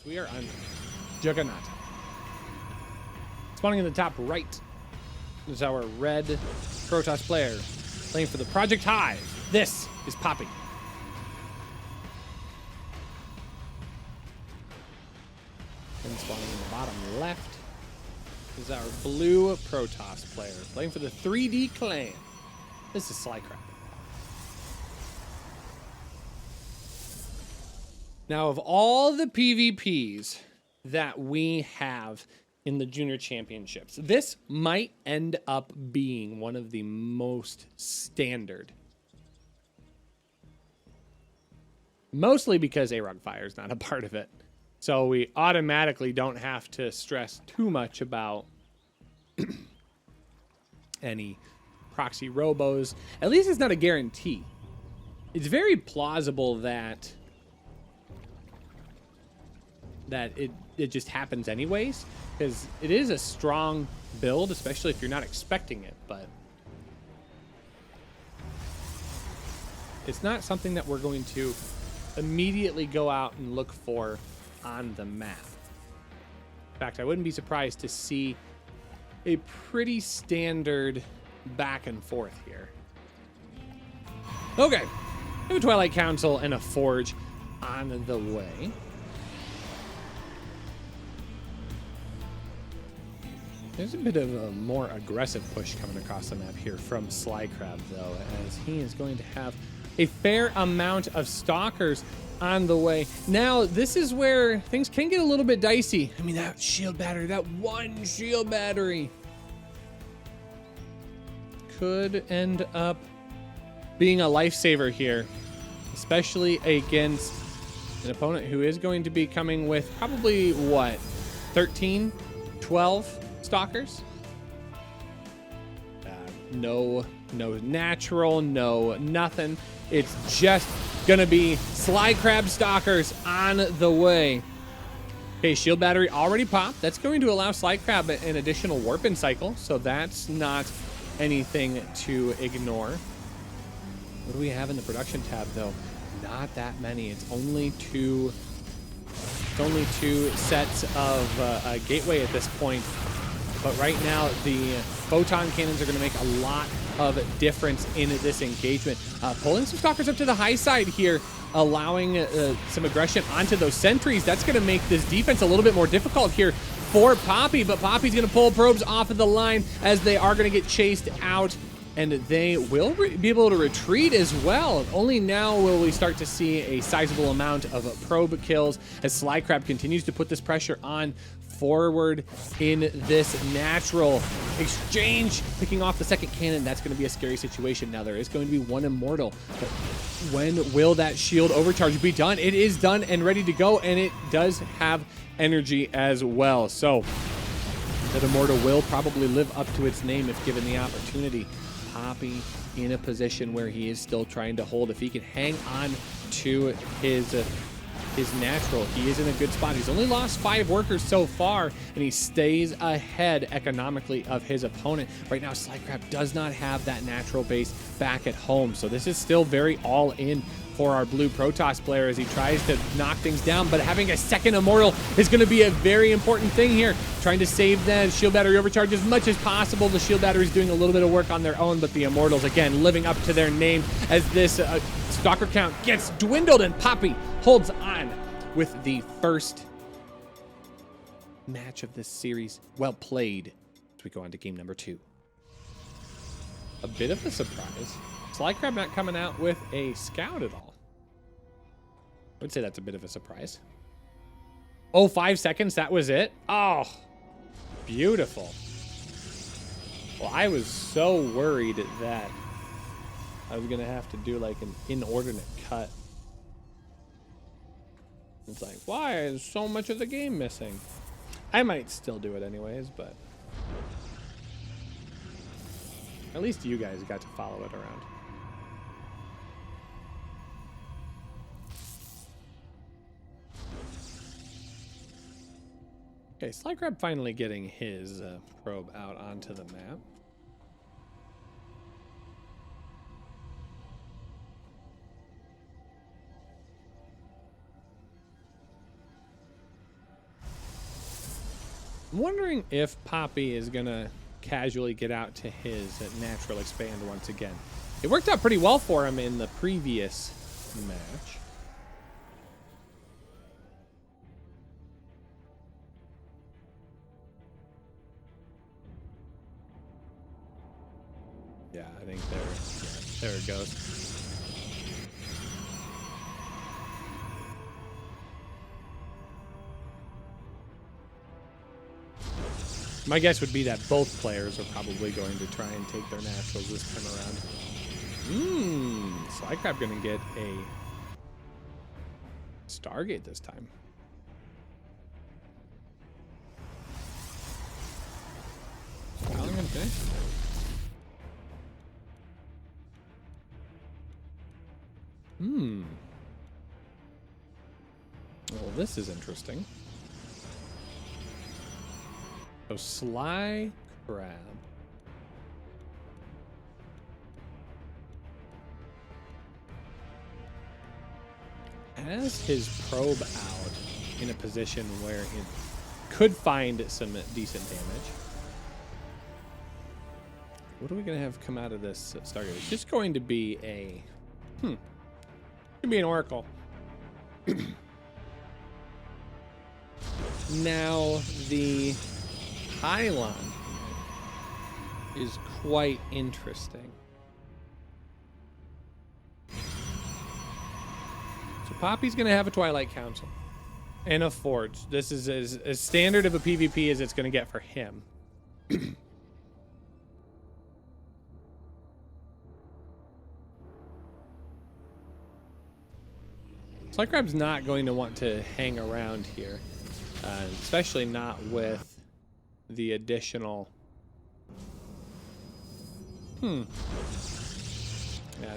We are on Juggernaut. Spawning in the top right is our red Protoss player playing for the Project Hive. This is PAPI. And spawning in the bottom left is our blue Protoss player playing for the 3D clan. This is SlyCrab. Now, of all the PvPs that we have in the Junior Championships, this might end up being one of the most standard. Mostly because A-Rog Fire is not a part of it. So we automatically don't have to stress too much about any proxy robos. At least it's not a guarantee. It's very plausible that it just happens anyways, because it is a strong build, especially if you're not expecting it, but it's not something that we're going to immediately go out and look for on the map. In fact, I wouldn't be surprised to see a pretty standard back and forth here. Okay, we have a Twilight Council and a Forge on the way. There's a bit of a more aggressive push coming across the map here from SlyCrab, though, as he is going to have a fair amount of stalkers on the way. Now, this is where things can get a little bit dicey. I mean, that shield battery, that one shield battery could end up being a lifesaver here, especially against an opponent who is going to be coming with probably, what, 13, 12 stalkers? No natural, no nothing. It's just gonna be SlyCrab stalkers on the way. Okay, shield battery already popped. That's going to allow SlyCrab an additional warp-in cycle, so that's not anything to ignore. What do we have in the production tab, though? Not that many. It's only two sets of a gateway at this point. But right now, the photon cannons are going to make a lot of difference in this engagement. Pulling some stalkers up to the high side here, allowing some aggression onto those sentries. That's going to make this defense a little bit more difficult here for PAPI, but PAPI's going to pull probes off of the line as they are going to get chased out, and they will be able to retreat as well. Only now will we start to see a sizable amount of probe kills as SlyCrab continues to put this pressure on forward in this natural exchange, picking off the second cannon. That's going to be a scary situation. Now there is going to be one immortal, but when will that shield overcharge be done? It is done and ready to go, and it does have energy as well. So that immortal will probably live up to its name if given the opportunity. PAPI in a position where he is still trying to hold. If he can hang on to his natural, he is in a good spot. He's only lost 5 workers so far, and he stays ahead economically of his opponent. Right now, SlyCrab does not have that natural base back at home, so this is still very all in for our blue Protoss player as he tries to knock things down, but having a second immortal is going to be a very important thing here. Trying to save that shield battery overcharge as much as possible. The shield battery is doing a little bit of work on their own, but the immortals, again, living up to their name as this stalker count gets dwindled, and PAPI holds on with the first match of this series. Well played as we go on to game number 2. A bit of a surprise. SlyCrab not coming out with a scout at all. I would say that's a bit of a surprise. Oh, 5 seconds, that was it? Oh, beautiful. Well, I was so worried that I was going to have to do like an inordinate cut. It's like, why is so much of the game missing? I might still do it anyways, but at least you guys got to follow it around. Okay, SlyCrab finally getting his probe out onto the map. I'm wondering if PAPI is going to casually get out to his natural expand once again. It worked out pretty well for him in the previous match. Yeah, I think there it goes. My guess would be that both players are probably going to try and take their naturals this time around. SlyCrab gonna get a Stargate this time. How long gonna finish? Well, this is interesting. So SlyCrab has his probe out in a position where it could find some decent damage. What are we gonna have come out of this Stargate? It's just going to be a it's gonna be an Oracle. Now the pylon is quite interesting. So PAPI's going to have a Twilight Council and a Forge. This is as standard of a PvP as it's going to get for him. SlyCrab's not going to want to hang around here, especially not with the additional yeah,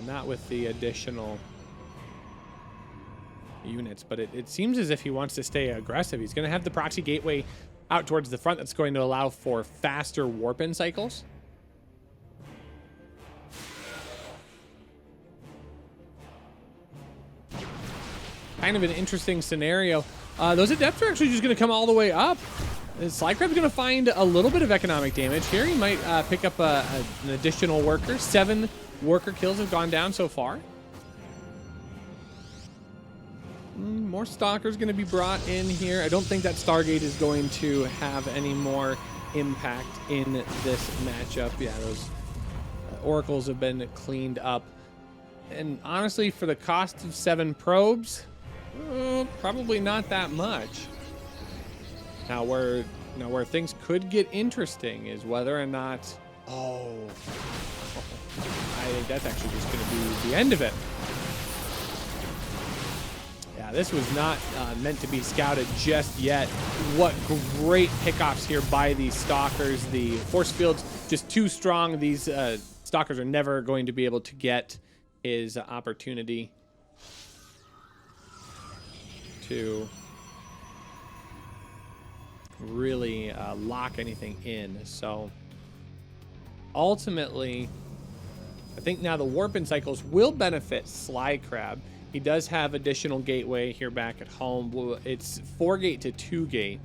not with the additional units, but it seems as if he wants to stay aggressive. He's going to have the proxy gateway out towards the front. That's going to allow for faster warp-in cycles. Kind of an interesting scenario. Those adepts are actually just going to come all the way up. SlyCrab's going to find a little bit of economic damage here. He might pick up an additional worker. 7 worker kills have gone down so far. More Stalkers going to be brought in here. I don't think that Stargate is going to have any more impact in this matchup. Yeah, those Oracles have been cleaned up. And honestly, for the cost of 7 probes, probably not that much. Now where things could get interesting is whether or not... I think that's actually just going to be the end of it. Yeah, this was not meant to be scouted just yet. What great pickoffs here by these Stalkers. The force field's just too strong. These Stalkers are never going to be able to get his opportunity to really lock anything in. So ultimately, I think now the warp-in cycles will benefit SlyCrab. He does have additional gateway here back at home. It's 4 gate to 2 gate,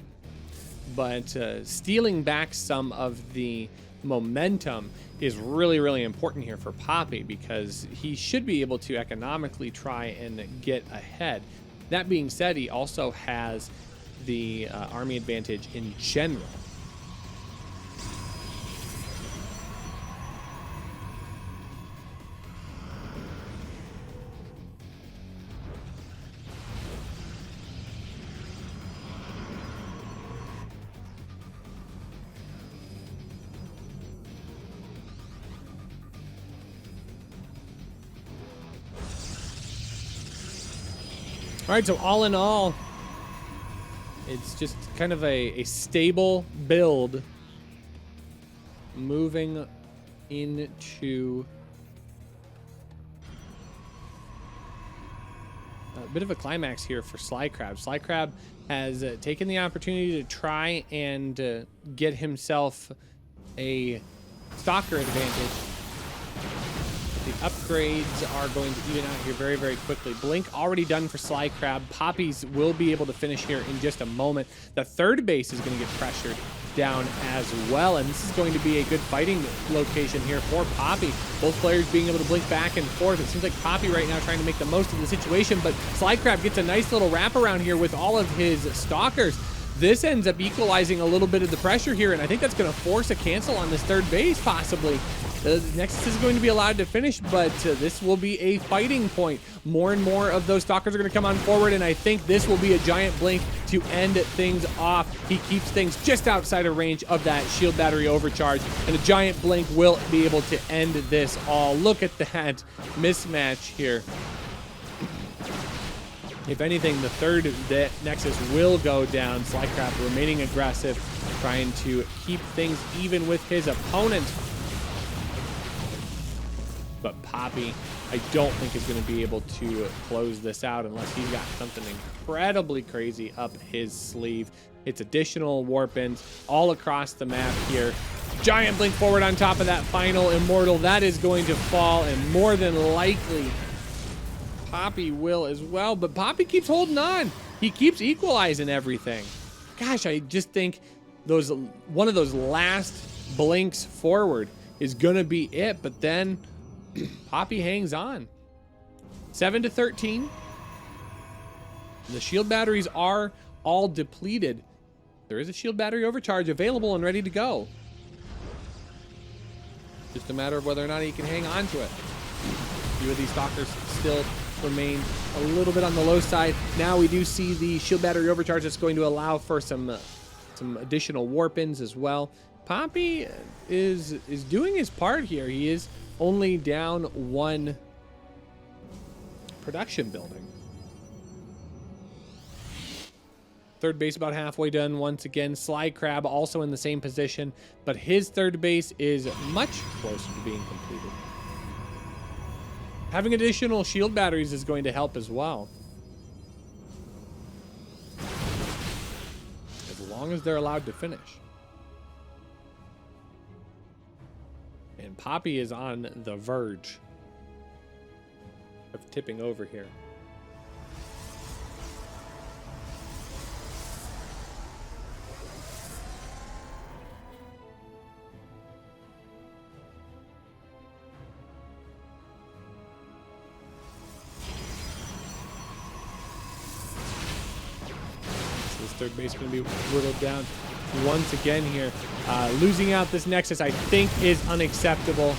but stealing back some of the momentum is really, really important here for PAPI, because he should be able to economically try and get ahead. That being said, he also has the army advantage in general. All right, so all in all, it's just kind of a stable build moving into a bit of a climax here for SlyCrab. SlyCrab has taken the opportunity to try and get himself a Stalker advantage. He upgrades are going to even out here very, very quickly. Blink already done for SlyCrab. PAPIs will be able to finish here in just a moment. The third base is going to get pressured down as well, and this is going to be a good fighting location here for PAPI. Both players being able to blink back and forth. It seems like PAPI right now trying to make the most of the situation, but SlyCrab gets a nice little wraparound here with all of his stalkers. This ends up equalizing a little bit of the pressure here, and I think that's going to force a cancel on this third base, possibly. Nexus is going to be allowed to finish, but this will be a fighting point. More and more of those stalkers are going to come on forward, and I think this will be a giant blink to end things off. He keeps things just outside of range of that shield battery overcharge, and a giant blink will be able to end this all. Look at that mismatch here. If anything, the third Nexus will go down. SlyCrab remaining aggressive, trying to keep things even with his opponent. But PAPI, I don't think is going to be able to close this out unless he's got something incredibly crazy up his sleeve. It's additional warp-ins all across the map here. Giant blink forward on top of that final Immortal. That is going to fall, and more than likely PAPI will as well, but PAPI keeps holding on. He keeps equalizing everything. Gosh, I just think one of those last blinks forward is gonna be it, but then PAPI hangs on. 7-13. The shield batteries are all depleted. There is a shield battery overcharge available and ready to go. Just a matter of whether or not he can hang on to it. A few of these stalkers still remain a little bit on the low side. Now we do see the shield battery overcharge that's going to allow for some additional warp-ins as well. PAPI is doing his part here. He is only down one production building. Third base about halfway done once again. SlyCrab also in the same position, but his third base is much closer to being completed. Having additional shield batteries is going to help as well. As long as they're allowed to finish. And PAPI is on the verge of tipping over here. Third base going to be whittled down once again here. Losing out this Nexus, I think, is unacceptable.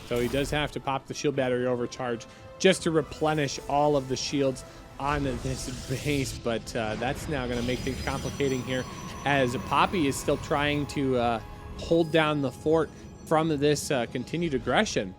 So he does have to pop the shield battery overcharge just to replenish all of the shields on this base. But that's now going to make things complicating here, as PAPI is still trying to hold down the fort from this continued aggression.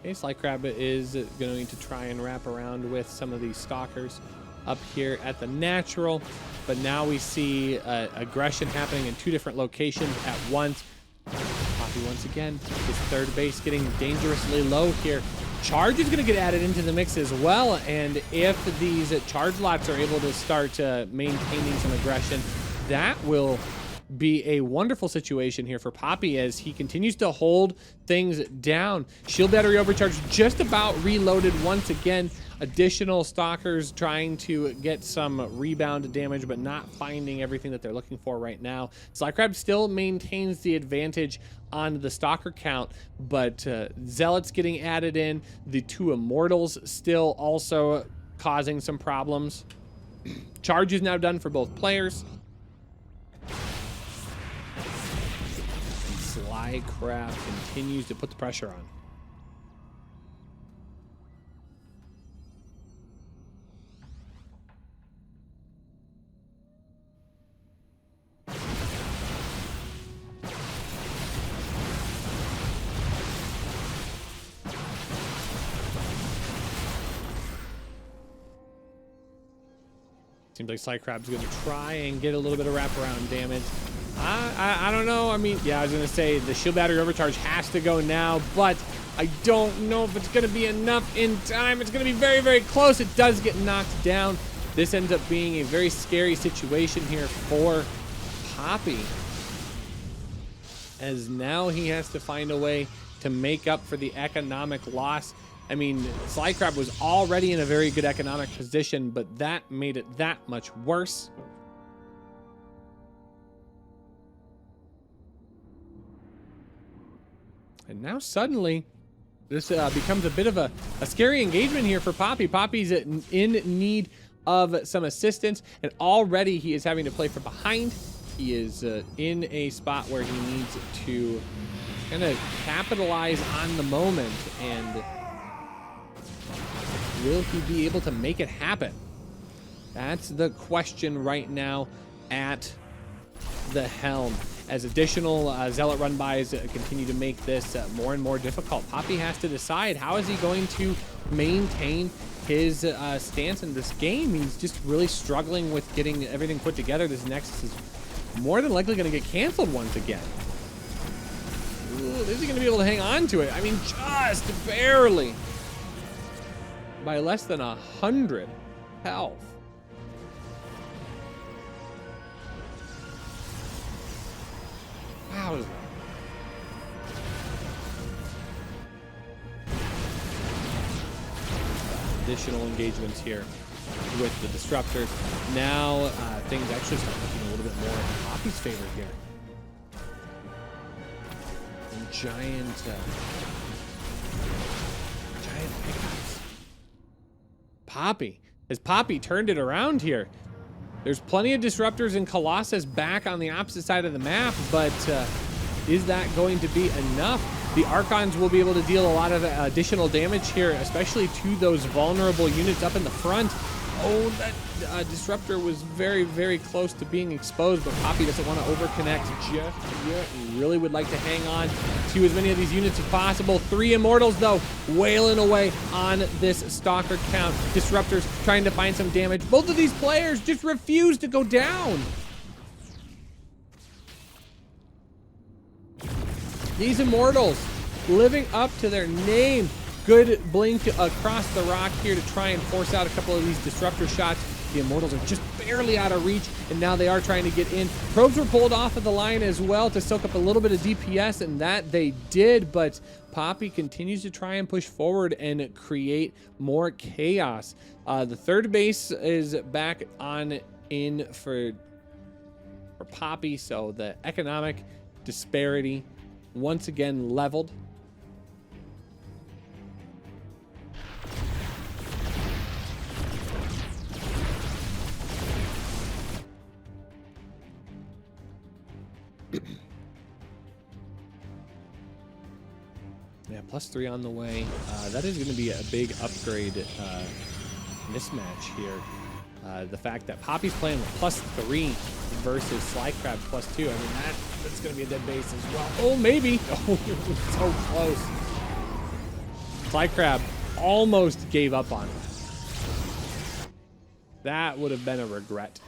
Okay, SlyCrab is going to try and wrap around with some of these stalkers up here at the natural, but now we see aggression happening in two different locations at once. PAPI once again, his third base getting dangerously low here. Charge is going to get added into the mix as well, and if these charge lots are able to start maintaining some aggression, that will be a wonderful situation here for PAPI as he continues to hold things down. Shield battery overcharge just about reloaded once again. Additional stalkers trying to get some rebound damage, but not finding everything that they're looking for right now. SlyCrab still maintains the advantage on the stalker count, but Zealots getting added in. The two Immortals still also causing some problems. Charge is now done for both players. SlyCrab continues to put the pressure on. Seems like SlyCrab's going to try and get a little bit of wraparound damage. I don't know. I mean, yeah, I was going to say the shield battery overcharge has to go now, but I don't know if it's going to be enough in time. It's going to be very, very close. It does get knocked down. This ends up being a very scary situation here for PAPI. as now he has to find a way to make up for the economic loss. I mean, SlyCrab was already in a very good economic position, but that made it that much worse. And now suddenly, this becomes a bit of a scary engagement here for PAPI. PAPI's in need of some assistance, and already he is having to play from behind. He is in a spot where he needs to kind of capitalize on the moment, and will he be able to make it happen? That's the question right now at the helm, as additional Zealot run-bys continue to make this more and more difficult. PAPI has to decide, how is he going to maintain his stance in this game? He's just really struggling with getting everything put together. This Nexus is more than likely going to get canceled once again. Ooh, is he going to be able to hang on to it? I mean, just barely. By less than 100 health. Wow. Additional engagements here with the disruptors. Now things actually start looking a little bit more in PAPI's favor here. And giant pickups. PAPI. Has PAPI turned it around here? There's plenty of disruptors and Colossus back on the opposite side of the map, but is that going to be enough? The Archons will be able to deal a lot of additional damage here, especially to those vulnerable units up in the front. Oh, that disruptor was very, very close to being exposed, but PAPI doesn't want to overconnect just yet. He really would like to hang on to as many of these units as possible. 3 Immortals, though, wailing away on this Stalker count. Disruptors trying to find some damage. Both of these players just refuse to go down. These Immortals living up to their name. Good blink across the rock here to try and force out a couple of these disruptor shots. The Immortals are just barely out of reach, and now they are trying to get in. Probes were pulled off of the line as well to soak up a little bit of DPS, and that they did, but PAPI continues to try and push forward and create more chaos. The third base is back on in for PAPI, so the economic disparity once again leveled. Yeah, +3 on the way. That is going to be a big upgrade mismatch here. The fact that PAPI's playing with +3 versus SlyCrab +2. I mean, that's going to be a dead base as well. Oh, maybe. Oh, so close. SlyCrab almost gave up on it. That would have been a regret.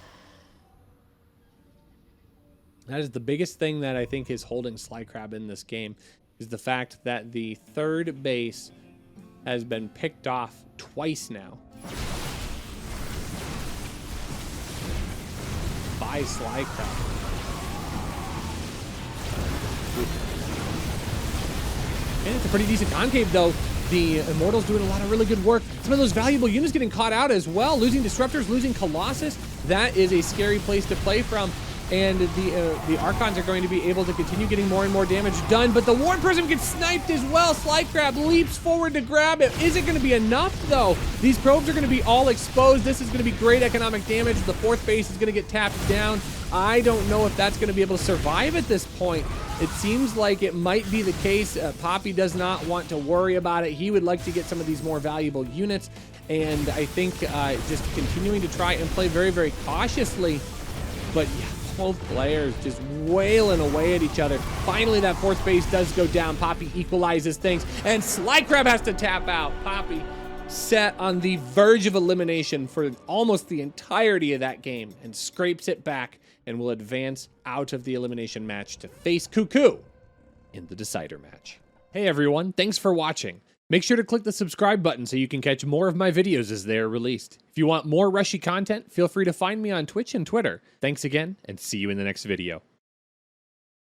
That is the biggest thing that I think is holding SlyCrab in this game, is the fact that the third base has been picked off twice now by SlyCrab. And it's a pretty decent concave, though. The Immortals doing a lot of really good work. Some of those valuable units getting caught out as well. Losing Disruptors, losing Colossus. That is a scary place to play from. And the Archons are going to be able to continue getting more and more damage done. But the Warp Prism gets sniped as well. SlyCrab leaps forward to grab it. Is it going to be enough, though? These probes are going to be all exposed. This is going to be great economic damage. The fourth base is going to get tapped down. I don't know if that's going to be able to survive at this point. It seems like it might be the case. PAPI does not want to worry about it. He would like to get some of these more valuable units. And I think just continuing to try and play very, very cautiously. But yeah, both players just wailing away at each other. Finally, that fourth base does go down. PAPI equalizes things, and SlyCrab has to tap out. PAPI set on the verge of elimination for almost the entirety of that game, and scrapes it back and will advance out of the elimination match to face Cuckoo in the decider match. Hey everyone, thanks for watching. Make sure to click the subscribe button so you can catch more of my videos as they are released. If you want more Rushi content, feel free to find me on Twitch and Twitter. Thanks again, and see you in the next video.